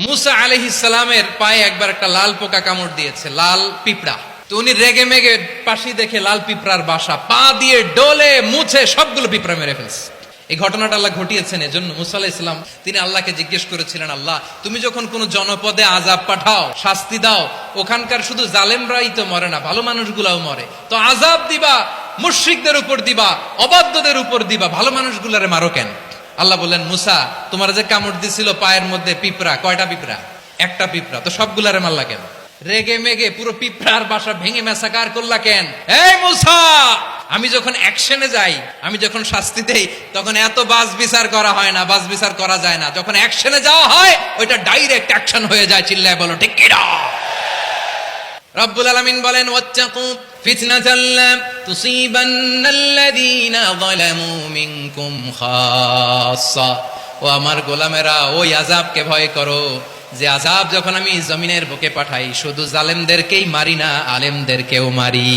মুসা আলাইহিস সালামের পায়ে একবার একটা লাল পোকা কামড় দিয়েছে, লাল পিঁপড়া। তো উনি রেগে মেগে পাশি দেখে লাল পিঁপড়ার বাসা, পা দিয়ে ডলে মুছে সবগুলো পিঁপড়া মেরে ফেলছে। এই ঘটনাটা আল্লাহ ঘটিয়েছেন এজন্য মুসা আলাইহিস সালাম তিনি আল্লাহকে জিজ্ঞেস করেছিলেন, আল্লাহ তুমি যখন কোন জনপদে আযাব পাঠাও, শাস্তি দাও, ওখানকার শুধু জালেমরাই তো মরে না, ভালো মানুষগুলাও মরে, তো আযাব দিবা মুশরিকদের উপর দিবা, অবাধ্যদের উপর দিবা, ভালো মানুষগুলারে মারো কেন? আল্লাহ বললেন, মুসা তোমার যে কামড় দিছিল পায়ের মধ্যে পিঁপড়া, কয়টা পিঁপড়া? একটা পিঁপড়া, তো সবগুলারে মারলা কেন? রেগে মেগে পুরো পিঁপড়ার বাসা ভেঙে মেসাকার করলা কেন? এই মুসা, আমি যখন অ্যাকশনে যাই, আমি যখন শাস্তি দেই, তখন এত বাস বিচার করা হয় না, বাস বিচার করা যায় না। যখন অ্যাকশনে যাওয়া হয় ওইটা ডাইরেক্ট অ্যাকশন হয়ে যায়। চিল্লায় বলো ঠিক কি না? রব্বুল আলামিন বলেন, ওয়াত্তাকু ফিতনাতাল লা তুসিবান্নাল্লাযীনা যালামু মিনকুম খাসসা। ও আমার গোলামেরা, ওই আযাবকে ভয় করো যে আযাব যখন আমি জমিনের বুকে পাঠাই শুধু জালেমদেরকেই মারি না, আলেমদেরকেও মারি।